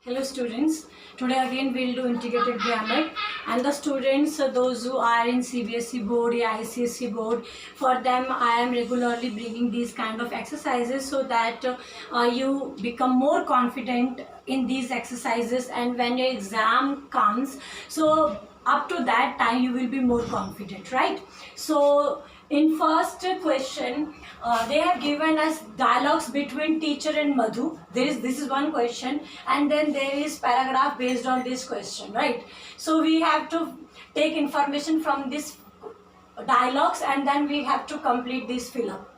Hello students, today again we will do integrated grammar and the students those who are in CBSE board or ICSE board, for them I am regularly bringing these kind of exercises so that you become more confident in these exercises, and when your exam comes, so up to that time you will be more confident, right? So in first question, they have given us dialogues between teacher and Madhu. This is one question, and then there is paragraph based on this question, right? So we have to take information from this dialogues and then we have to complete this fill up.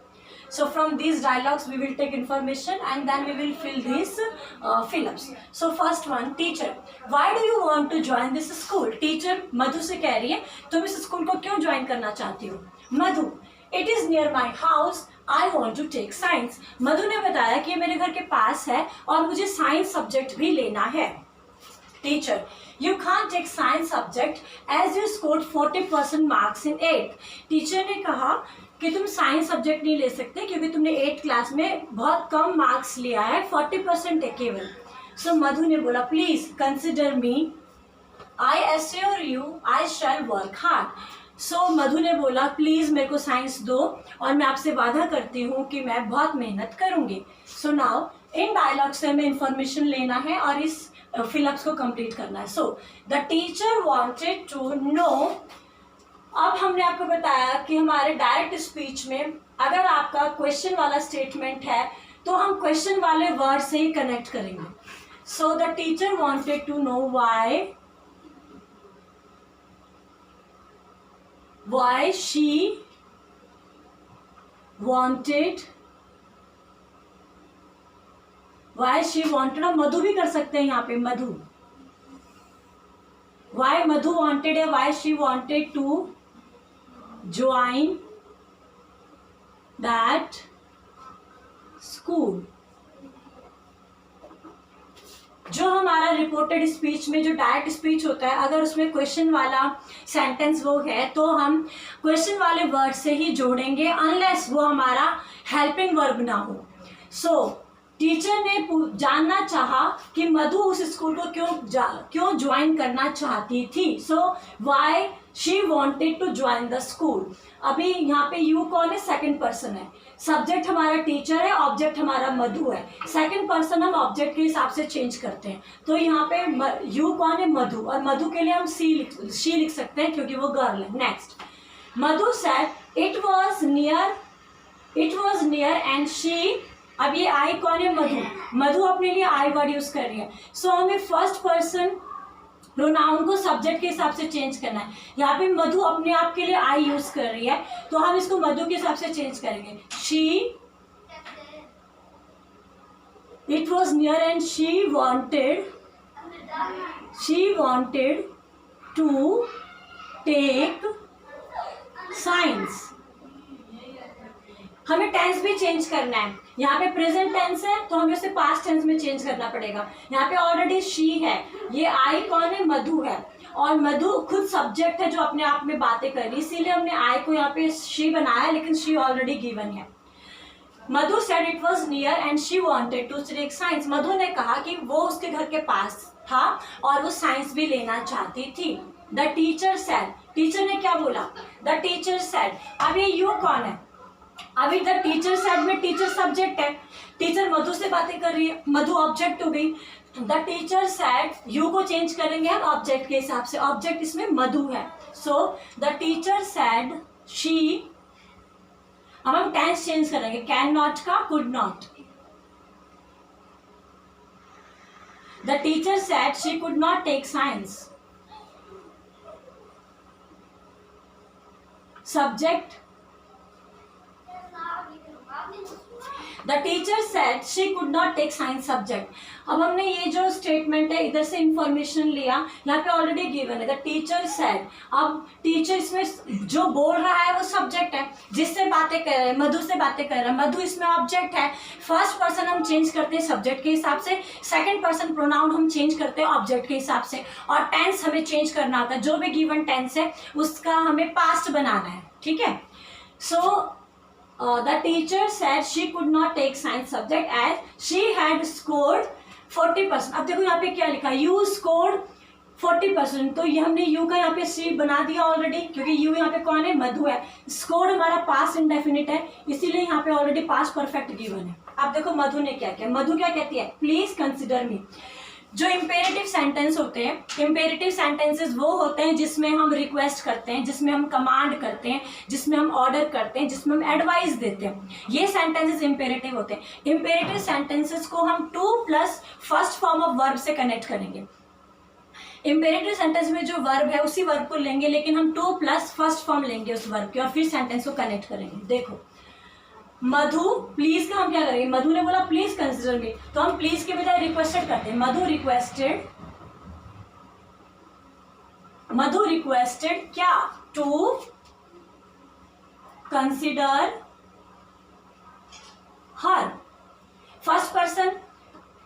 So from these dialogues we will take information and then we will fill these fill-ups. So first one, teacher, why do you want to join this school? Teacher मधु से कह रही है तुम इस school को क्यों join करना चाहती हो? मधु, it is near my house, I want to take science. मधु ने बताया कि ये मेरे घर के पास है और मुझे साइंस सब्जेक्ट भी लेना है. Teacher, you can't take science subject as you scored 40% marks in 8th. Teacher ने कहा कि तुम साइंस सब्जेक्ट नहीं ले सकते क्योंकि तुमने 8th क्लास में बहुत कम मार्क्स लिया है, 40% है केवल. सो मधु ने बोला please consider me, I assure you I shall work hard. So Madhu ने बोला प्लीज मेरे को साइंस दो और मैं आपसे वादा करती हूँ कि मैं बहुत मेहनत करूँगी. सो नाउ इन डायलॉग से हमें इंफॉर्मेशन लेना है और इस फिलअप्स को कंप्लीट करना है. So the teacher wanted to know. अब हमने आपको बताया कि हमारे डायरेक्ट स्पीच में अगर आपका क्वेश्चन वाला स्टेटमेंट है तो हम क्वेश्चन वाले वर्ड से ही कनेक्ट करेंगे. So the teacher wanted to know why she wanted ना मधु भी कर सकते हैं यहाँ पे. मधु, why मधु wanted है, why she wanted to join that school. जो हमारा रिपोर्टेड स्पीच में जो डायरेक्ट स्पीच होता है, अगर उसमें क्वेश्चन वाला सेंटेंस वो है तो हम क्वेश्चन वाले वर्ड से ही जोड़ेंगे अनलेस वो हमारा हेल्पिंग वर्ब ना हो. सो टीचर ने जानना चाहा कि मधु उस स्कूल को क्यों ज्वाइन करना चाहती थी. So why she wanted to join the school. अभी यहाँ पे यू कौन है? सेकंड पर्सन है. सब्जेक्ट हमारा टीचर है, ऑब्जेक्ट हमारा मधु है. सेकंड पर्सन हम ऑब्जेक्ट के हिसाब से चेंज करते हैं. तो यहाँ पे यू कौन है? मधु. और मधु के लिए हम शी लिख सकते हैं क्योंकि वो गर्ल है. Next, Madhu said it was near and she. अब ये आई कौन है? मधु. मधु अपने लिए आई वर्ड यूज कर रही है. सो हमें फर्स्ट पर्सन प्रोनाउन को सब्जेक्ट के हिसाब से चेंज करना है. यहाँ पे मधु अपने आप के लिए आई यूज कर रही है तो हम इसको मधु के हिसाब से चेंज करेंगे. It was near and she wanted to take science. हमें टेंस भी चेंज करना है. यहाँ पे प्रेजेंट टेंस है तो हमें उसे पास्ट टेंस में चेंज करना पड़ेगा. यहाँ पे ऑलरेडी शी है, ये आई कौन है? मधु है. और मधु खुद सब्जेक्ट है जो अपने आप में बातें कर रही, इसीलिए हमने आई को यहाँ पे शी बनाया, लेकिन शी ऑलरेडी गिवन है. Madhu said it was near and she wanted to take science. Madhu ने कहा कि वो उसके घर के पास था और वो साइंस भी लेना चाहती थी. The teacher said. टीचर ने क्या बोला? The teacher said. अब ये यू कौन है? अभी द टीचर सेड में टीचर सब्जेक्ट है, टीचर मधु से बातें कर रही है, मधु ऑब्जेक्ट हो गई. द टीचर सेड, यू को चेंज करेंगे हम ऑब्जेक्ट के हिसाब से, ऑब्जेक्ट इसमें मधु है. So the teacher said she. अब हम टेंस चेंज करेंगे, कैन नॉट का could not. The teacher said she could not take science. Subject, The teacher said she could not take science subject. अब हमने ये जो स्टेटमेंट है इधर से इंफॉर्मेशन लिया, यहाँ पे ऑलरेडी गिवन है द टीचर सेड. अब टीचर इसमें जो बोल रहा है वो सब्जेक्ट है, जिससे बातें कर रहे हैं मधु से बातें कर रहा है. मधु इसमें ऑब्जेक्ट है. फर्स्ट पर्सन हम चेंज करते हैं सब्जेक्ट के हिसाब से, सेकंड पर्सन प्रोनाउन हम चेंज करते हैं ऑब्जेक्ट के हिसाब से, और टेंस हमें चेंज करना होता है. जो भी गिवन टेंस है उसका हमें पास्ट बनाना है. ठीक है. सो the teacher said she could not take science subject as she had scored 40%। अब देखो यहाँ पे क्या लिखा है, यू स्कोर्ड 40%, तो ये हमने यू का यहाँ पे सी बना दिया ऑलरेडी, क्योंकि यू यहाँ पे कौन है, मधु है। स्कोर्ड हमारा पास्ट इंडेफिनिट है, इसीलिए यहाँ पे ऑलरेडी पास्ट परफेक्ट गिवन है। अब देखो मधु ने क्या किया, मधु क्या कहती है, प्लीज कंसिडर मी। जो इम्पेरेटिव सेंटेंस होते हैं, इम्पेरेटिव सेंटेंसेस वो होते हैं जिसमें हम रिक्वेस्ट करते हैं, जिसमें हम कमांड करते हैं, जिसमें हम ऑर्डर करते हैं, जिसमें हम एडवाइस देते हैं, ये सेंटेंसेस इम्पेरेटिव होते हैं। इम्पेरेटिव सेंटेंसेस को हम two plus first form of verb से कनेक्ट करेंगे। इम्पेरेटिव सेंटेंस में जो वर्ब है उसी वर्ब को लेंगे, लेकिन हम टू प्लस फर्स्ट फॉर्म लेंगे उस वर्ब की और फिर सेंटेंस को कनेक्ट करेंगे। देखो मधु प्लीज का हम क्या करेंगे, मधु ने बोला प्लीज कंसिडर मी, तो हम प्लीज के बजाय रिक्वेस्टेड करते हैं। मधु रिक्वेस्टेड क्या, to consider her. First person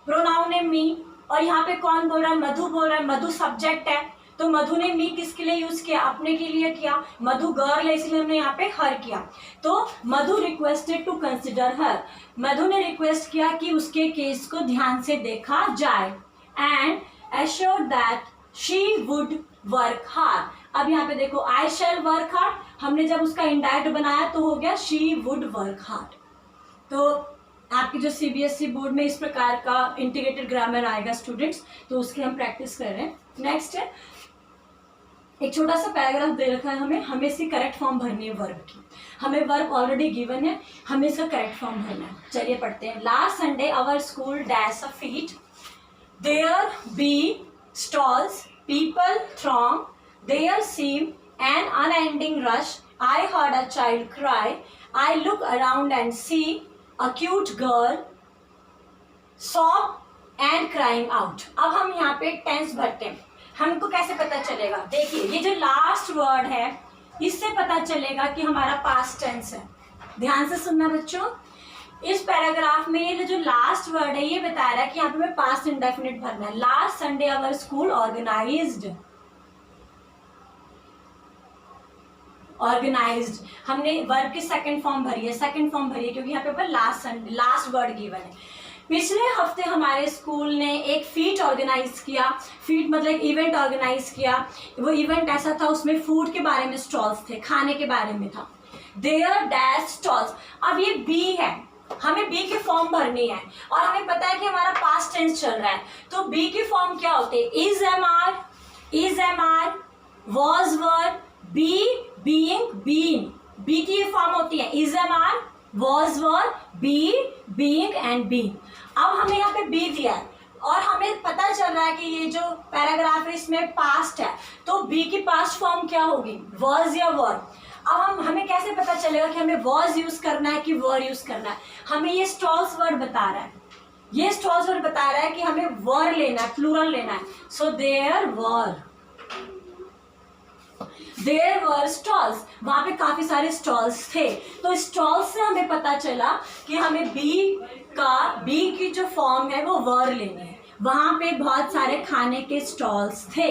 pronoun है मी, और यहाँ पे कौन बोल रहा है, मधु बोल रहा है। मधु सब्जेक्ट है, तो मधु ने मी किसके लिए यूज किया, अपने के लिए किया। मधु गर्ल है, इसलिए हमने यहाँ पे हर किया। तो मधु रिक्वेस्टेड टू कंसिडर हर, मधु ने रिक्वेस्ट किया कि उसके केस को ध्यान से देखा जाए। And assured that she would work hard. अब यहाँ पे देखो आई शैल वर्क हार्ड, हमने जब उसका इंडायरेक्ट बनाया तो हो गया शी वुड वर्क हार्ड। तो आपकी जो सीबीएसई बोर्ड में इस प्रकार का इंटीग्रेटेड ग्रामर आएगा स्टूडेंट्स, तो उसकी हम प्रैक्टिस कर रहे हैं। नेक्स्ट है एक छोटा सा पैराग्राफ दे रखा है हमें इसकी करेक्ट फॉर्म भरनी है वर्ब की। हमें वर्ब ऑलरेडी गिवन है, हमें इसका करेक्ट फॉर्म भरना है। चलिए पढ़ते हैं। Last Sunday our school dash a fete, there be stalls, people throng, there seemed an unending rush. I heard a child cry. I look around and see a cute girl sob and crying out. अब हम यहाँ पे tense भरते हैं। हमको कैसे पता चलेगा, देखिए ये जो लास्ट वर्ड है इससे पता चलेगा कि हमारा पास्ट टेंस है। ध्यान से सुनना बच्चों, इस पैराग्राफ में ये जो लास्ट वर्ड है ये बता रहा है कि यहाँ पे हमें पास्ट इंडेफिनिट भरना है। Last Sunday our school organised, हमने वर्ब की सेकंड फॉर्म भरी है, क्योंकि यहाँ पे last Sunday last word given है। पिछले हफ्ते हमारे स्कूल ने एक फीट ऑर्गेनाइज किया, फीट मतलब एक इवेंट ऑर्गेनाइज किया। वो इवेंट ऐसा था, उसमें फूड के बारे में स्टॉल्स थे, खाने के बारे में था। देयर डैश स्टॉल्स, अब ये बी है, हमें बी के फॉर्म भरनी है और हमें पता है कि हमारा पास्ट टेंस चल रहा है, तो बी के फॉर्म क्या होते हैं, is am are, was were, be being been. Be की ये फॉर्म होती है is am are, was were, be being and been. अब हमें यहाँ पे बी दिया है और हमें पता चल रहा है कि ये जो पैराग्राफ है इसमें पास्ट है, तो बी की पास्ट फॉर्म क्या होगी, वॉज या वर। अब हमें कैसे पता चलेगा कि हमें वॉज यूज करना है कि वर यूज करना है, हमें ये स्टॉल्स वर्ड बता रहा है, ये स्टॉल्स वर्ड बता रहा है कि हमें वर लेना है, प्लूरल लेना है। सो देयर वर स्टॉल्स, वहां पे काफी सारे स्टॉल्स थे, तो स्टॉल्स से हमें पता चला कि हमें बी की जो फॉर्म है वो वर लेनी है। वहां पे बहुत सारे खाने के स्टॉल्स थे।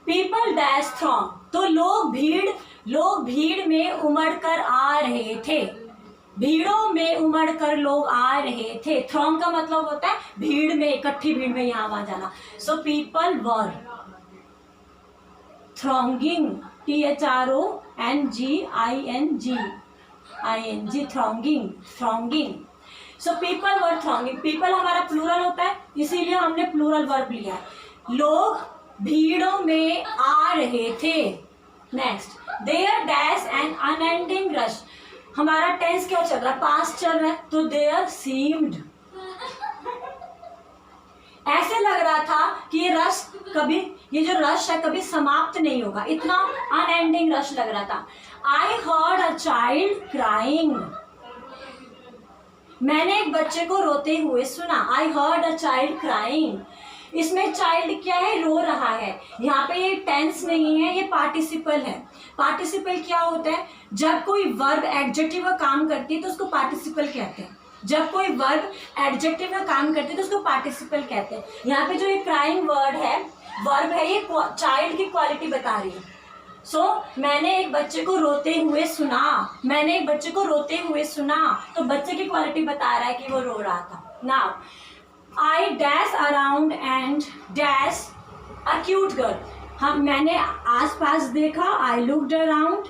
पीपल डैश थ्रॉन्ग, तो लोग भीड़ में उमड़ कर आ रहे थे, भीड़ों में उमड़ कर लोग आ रहे थे। थ्रॉन्ग का मतलब होता है भीड़ में, इकट्ठी भीड़ में यहाँ वहां जाना। So people were thronging, thronging, thronging. So people were thronging. People हमारा प्लूरल होता है, इसीलिए हमने प्लूरल वर्ब लिया है। लोग भीड़ों में आ रहे थे। Next, there dash and unending rush, हमारा टेंस क्या चल रहा है, पास्ट चल रहा है, तो देयर सीम्ड, ऐसे लग रहा था कि ये रश कभी, ये जो रश है कभी समाप्त नहीं होगा, इतना अनएंडिंग रश लग रहा था। I heard a child crying, मैंने एक बच्चे को रोते हुए सुना। I heard a child crying, इसमें चाइल्ड क्या है, रो रहा है। यहाँ पे ये टेंस नहीं है, ये पार्टिसिपल है। पार्टिसिपल क्या होता है, जब कोई वर्ब एडजेक्टिव का काम करती है तो उसको पार्टिसिपल कहते हैं। जब कोई वर्ब एडजेक्टिव का काम करती है तो उसको पार्टिसिपल कहते हैं। यहाँ पे जो ये क्राइंग वर्ड है, वर्ब है, ये चाइल्ड की क्वालिटी बता रही है। सो मैंने एक बच्चे को रोते हुए सुना, मैंने एक बच्चे को रोते हुए सुना, तो बच्चे की क्वालिटी बता रहा है कि वो रो रहा था। Now I dash around and dash a cute girl. मैंने आसपास देखा, I looked around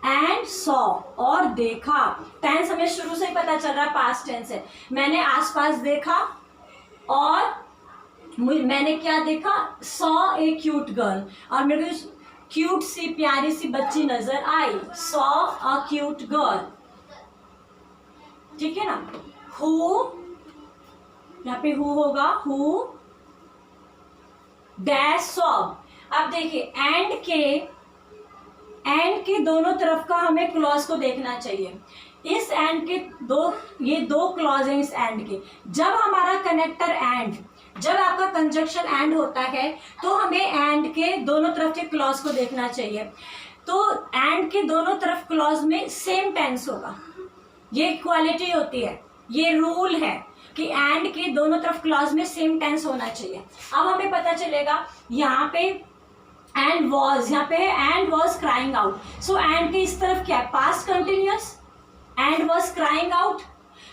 and saw, और देखा। टेंस हमें शुरू से ही पता चल रहा है पास्ट टेंस है। मैंने आसपास देखा और मैंने क्या देखा, सॉ ए क्यूट गर्ल, और मेरे को क्यूट सी प्यारी सी बच्ची नजर आई, सॉ अ क्यूट गर्ल। ठीक है ना। हु, यहाँ पे हु होगा, हु डैश सॉ। अब देखिए एंड के दोनों तरफ का हमें क्लॉज को देखना चाहिए। इस एंड के ये दो क्लॉज हैं इस एंड के। जब हमारा कनेक्टर एंड, जब आपका कंजक्शन एंड होता है तो हमें एंड के दोनों तरफ के क्लॉज को देखना चाहिए। तो एंड के दोनों तरफ क्लॉज में सेम टेंस होगा। ये इक्वालिटी होती है, ये रूल है कि एंड के दोनों तरफ क्लॉज में सेम टेंस होना चाहिए। अब हमें पता चलेगा यहाँ पे एंड वॉज, यहाँ पे है and was crying out. So and के इस तरफ क्या है, past continuous, and was crying out.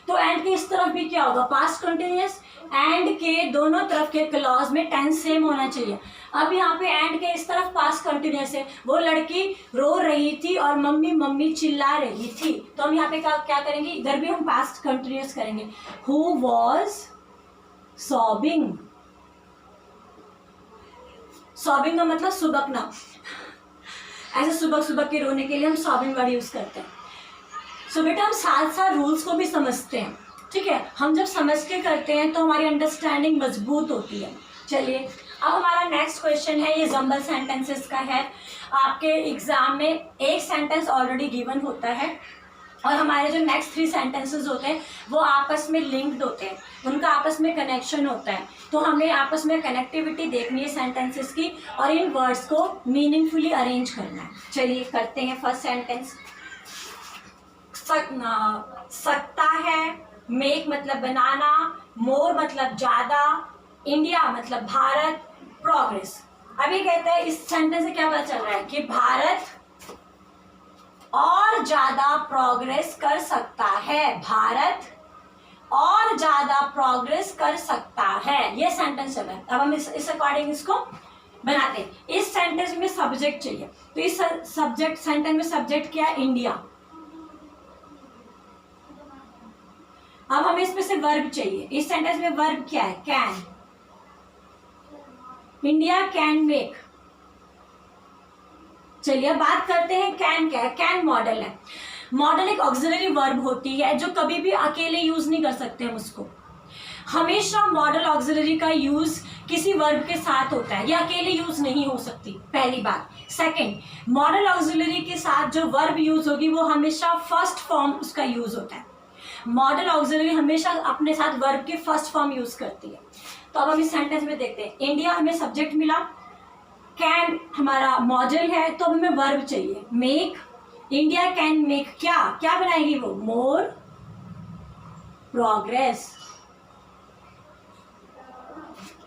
तो एंड के इस तरफ भी क्या होगा, पास्ट कंटिन्यूअस। एंड के दोनों तरफ के क्लॉज में टेंस सेम होना चाहिए। अब यहाँ पे एंड के इस तरफ पास्ट कंटिन्यूअस है, वो लड़की रो रही थी और मम्मी मम्मी चिल्ला रही थी, तो हम यहाँ पे क्या करेंगे, इधर भी हम पास्ट कंटिन्यूअस करेंगे। हु वॉज सॉबिंग, सॉबिंग का मतलब सुबकना, ऐसे सुबक सुबक के रोने के लिए हम सॉबिंग वर्ड यूज करते हैं। सो बेटा हम साथ साथ रूल्स को भी समझते हैं, ठीक है। हम जब समझ के करते हैं तो हमारी अंडरस्टैंडिंग मजबूत होती है। चलिए अब हमारा नेक्स्ट क्वेश्चन है, ये जंबल सेंटेंसेस का है। आपके एग्जाम में एक सेंटेंस ऑलरेडी गिवन होता है और हमारे जो नेक्स्ट 3 सेंटेंसेस होते हैं वो आपस में लिंक्ड होते हैं, उनका आपस में कनेक्शन होता है। तो हमें आपस में कनेक्टिविटी देखनी है सेंटेंसेस की और इन वर्ड्स को मीनिंगफुली अरेंज करना है। चलिए करते हैं। फर्स्ट सेंटेंस, सकता है, मेक मतलब बनाना, मोर मतलब ज्यादा, इंडिया मतलब भारत, प्रोग्रेस। अभी कहते हैं इस सेंटेंस से क्या पता चल रहा है कि भारत और ज्यादा प्रोग्रेस कर सकता है, भारत और ज्यादा प्रोग्रेस कर सकता है, ये सेंटेंस चल रहा है। अब हम इस अकॉर्डिंग इसको बनाते हैं। इस सेंटेंस में सब्जेक्ट चाहिए, तो इस सब्जेक्ट सेंटेंस में सब्जेक्ट क्या है, इंडिया। अब हमें इसमें से वर्ब चाहिए। इस सेंटेंस में वर्ब क्या है, कैन। India can make. चलिए अब बात करते हैं कैन क्या है। कैन मॉडल है। मॉडल एक ऑक्सिलरी वर्ब होती है जो कभी भी अकेले यूज नहीं कर सकते हम उसको। हमेशा मॉडल ऑक्सिलरी का यूज किसी वर्ब के साथ होता है, ये अकेले यूज नहीं हो सकती, पहली बात। सेकंड, मॉडल ऑक्सिलरी के साथ जो वर्ब यूज होगी वो हमेशा फर्स्ट फॉर्म उसका यूज होता है। मॉडल ऑक्सिलरी हमेशा अपने साथ वर्ब की फर्स्ट फॉर्म यूज करती है। तो अब हम इस सेंटेंस में देखते हैं। इंडिया हमें सब्जेक्ट मिला, कैन हमारा मॉडल है, तो हमें वर्ब चाहिए, मेक। इंडिया कैन मेक क्या क्या बनाएगी वो, मोर progress.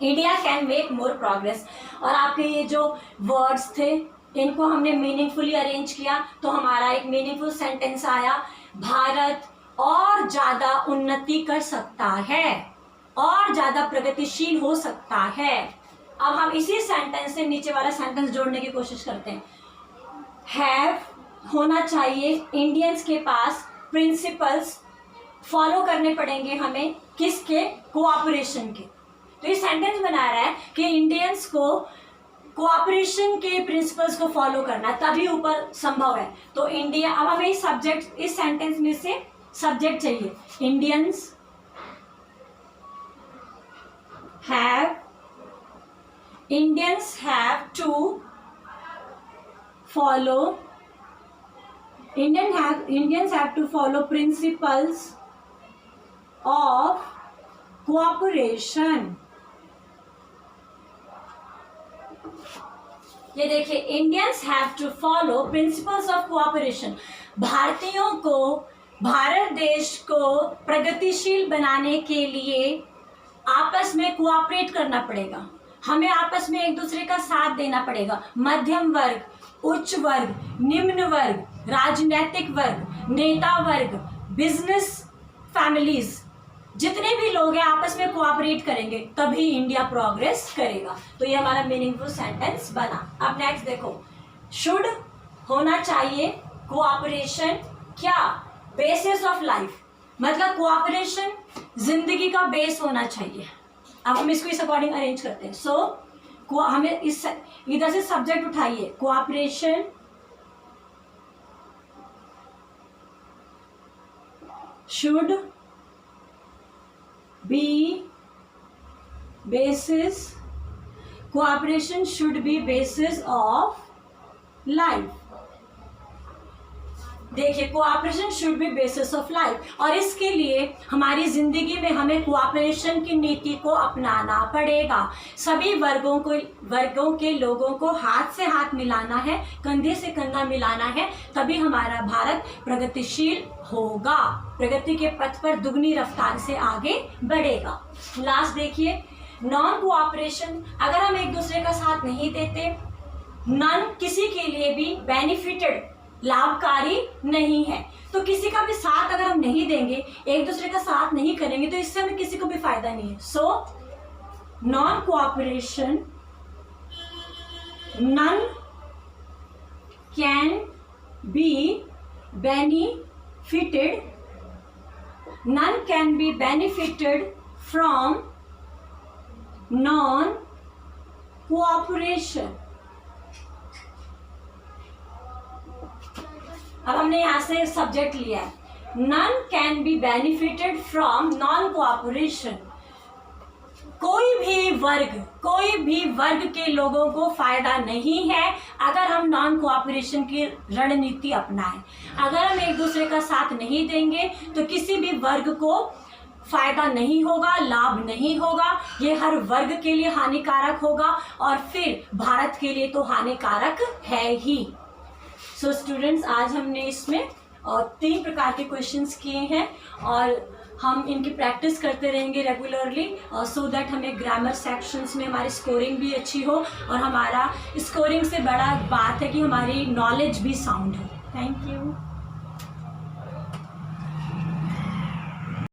India can make more progress. और आपके ये जो वर्ड्स थे इनको हमने मीनिंगफुली अरेंज किया तो हमारा एक मीनिंगफुल सेंटेंस आया, भारत और ज्यादा उन्नति कर सकता है और ज्यादा प्रगतिशील हो सकता है। अब हम इसी सेंटेंस से नीचे वाला सेंटेंस जोड़ने की कोशिश करते हैं। हैव होना चाहिए, इंडियंस के पास प्रिंसिपल्स फॉलो करने पड़ेंगे हमें, किसके, कोऑपरेशन के। तो ये सेंटेंस बना रहा है कि इंडियंस को कोऑपरेशन के प्रिंसिपल्स को फॉलो करना तभी ऊपर संभव है। तो इंडिया, अब हमें सब्जेक्ट इस सेंटेंस में से सब्जेक्ट चाहिए, Indians have to follow, Indians have to follow principles of cooperation। ये देखिए, Indians have to follow principles of cooperation। भारतीयों को, भारत देश को प्रगतिशील बनाने के लिए आपस में कोऑपरेट करना पड़ेगा, हमें आपस में एक दूसरे का साथ देना पड़ेगा। मध्यम वर्ग, उच्च वर्ग, निम्न वर्ग, राजनीतिक वर्ग, नेता वर्ग, बिजनेस फैमिलीज, जितने भी लोग हैं आपस में कोऑपरेट करेंगे तभी इंडिया प्रोग्रेस करेगा। तो ये हमारा मीनिंगफुल सेंटेंस बना। अब नेक्स्ट देखो, शुड होना चाहिए, कोऑपरेशन क्या, बेसिस ऑफ लाइफ, मतलब कोऑपरेशन जिंदगी का बेस होना चाहिए। अब हम इसको इस अकॉर्डिंग अरेंज करते हैं। सो हमें इस इधर से सब्जेक्ट उठाइए, cooperation should be basis, cooperation should be basis of life. देखिए, cooperation should be basis of life, और इसके लिए हमारी जिंदगी में हमें कोऑपरेशन की नीति को अपनाना पड़ेगा। सभी वर्गों के लोगों को हाथ से हाथ मिलाना है, कंधे से कंधा मिलाना है, तभी हमारा भारत प्रगतिशील होगा, प्रगति के पथ पर दुगनी रफ्तार से आगे बढ़ेगा। लास्ट देखिए, नॉन कोऑपरेशन, अगर हम एक दूसरे का साथ नहीं देते, नॉन किसी के लिए भी बेनिफिटेड, लाभकारी नहीं है। तो किसी का भी साथ अगर हम नहीं देंगे, एक दूसरे का साथ नहीं करेंगे, तो इससे हमें किसी को भी फायदा नहीं है। So non cooperation, none can be benefited, none can be benefited from non cooperation। अब हमने यहां से सब्जेक्ट लिया है, none can be benefited from non cooperation। कोई भी वर्ग के लोगों को फायदा नहीं है अगर हम नॉन कोऑपरेशन की रणनीति अपनाएं। अगर हम एक दूसरे का साथ नहीं देंगे तो किसी भी वर्ग को फायदा नहीं होगा, लाभ नहीं होगा, ये हर वर्ग के लिए हानिकारक होगा और फिर भारत के लिए तो हानिकारक है ही। सो स्टूडेंट्स, आज हमने इसमें 3 प्रकार के क्वेश्चंस किए हैं और हम इनकी प्रैक्टिस करते रहेंगे रेगुलरली, सो दैट हमें ग्रामर सेक्शंस में हमारी स्कोरिंग भी अच्छी हो, और हमारा स्कोरिंग से बड़ा बात है कि हमारी नॉलेज भी साउंड हो। Thank you.